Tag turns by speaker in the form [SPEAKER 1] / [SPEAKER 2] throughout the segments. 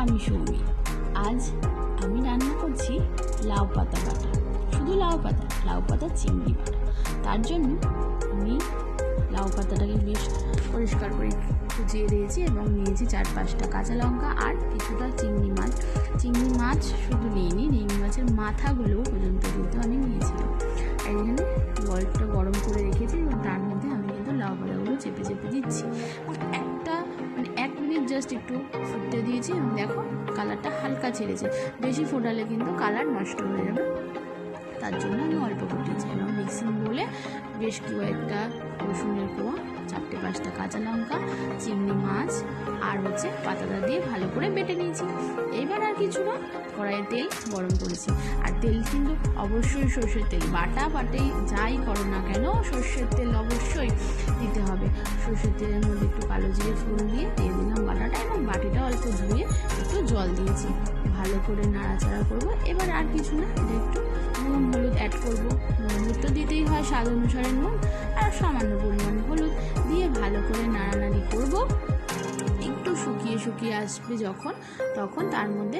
[SPEAKER 1] আমি সৌমি। আজ আমি রান্না করছি লাউ পাতা বাটা। শুধু লাউ পাতা চিংড়ি বাটা। তার জন্য আমি লাউ পাতাটাকে বেশ পরিষ্কার করে কুচিয়ে দিয়েছি এবং নিয়েছি 4-5টা কাঁচা লঙ্কা আর কিছুটা চিংড়ি মাছ শুধু নিইনি, চিংড়ি মাছের মাথাগুলো পর্যন্ত কিন্তু আমি নিয়েছিলাম। আর এখানে জলটা গরম করে রেখেছি এবং তার মধ্যে আমি কিন্তু লাউ পাতাগুলো চেপে দিচ্ছি এবং 1 মিনিট জাস্ট একটু ফুটতে দিয়েছি এবং দেখো কালারটা হালকা ছেড়েছে। বেশি ফোটালে কিন্তু কালার নষ্ট হয়ে যাবে, তার জন্য আমি অল্প ফুটিয়েছি। এবং মিক্সিং বলে বেশ কয়েকটা রসুনের কোয়া, 4-5টা কাঁচা লঙ্কা, চিংড়ি মাছ আর পাতাটা দিয়ে ভালো করে বেটে নিয়েছি। এবার আর কিছু না, কড়াইয়ে তেল গরম করেছি। আর তেল কিন্তু অবশ্যই সর্ষের তেল, বাটেই যাই করো না কেন সর্ষের তেল অবশ্যই দিতে হবে। সর্ষের তেলের মধ্যে একটু কালো জিরে ফোড়ন দিয়ে দিলাম বাটাটা এবং বাটিটা অল্প ধুয়ে একটু জল দিয়েছি। ভালো করে নাড়াচাড়া করবো। এবার আর কিছু না, এটা একটু নুন হলুদ অ্যাড করবো। নুন তো দিতেই হয়, স্বাদ অনুসারে নুন আর সামান্য পরিমাণ হলুদ দিয়ে ভালো করে নাড়ানাড়ি করবো। একটু শুকিয়ে আসবে তখন তার মধ্যে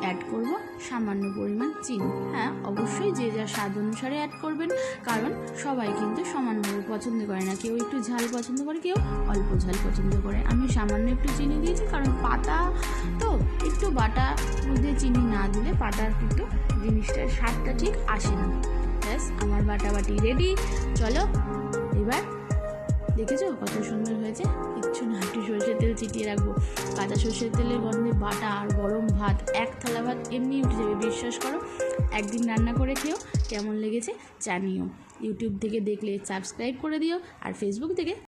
[SPEAKER 1] অ্যাড করব সামান্য পরিমাণ চিনি। হ্যাঁ, অবশ্যই যে যার স্বাদ অনুসারে অ্যাড করবেন, কারণ সবাই কিন্তু সমানভাবে পছন্দ করে না। কেউ একটু ঝাল পছন্দ করে, কেউ অল্প ঝাল পছন্দ করে। আমি সামান্য একটু চিনি দিয়েছি, কারণ পাতা তো একটু বাটা মধ্যে চিনি না দিলে পাতার কিন্তু জিনিসটার স্বাদটা ঠিক আসে না। ব্যাস, আমার বাটাবাটি রেডি। চলো এবার দেখেছো কত সুন্দর হয়েছে। কিচ্ছু না, একটু সরষের তেল ছিটিয়ে রাখবো। কাঁচা সরষের তেলের গন্ধে বাটা আর গরম ভাত, 1 থালা ভাত এমনি উঠে যাবে। বিশ্বাস করো, একদিন রান্না করে খেও, কেমন লেগেছে জানিও। ইউটিউব থেকে দেখলে সাবস্ক্রাইব করে দিও আর ফেসবুক থেকে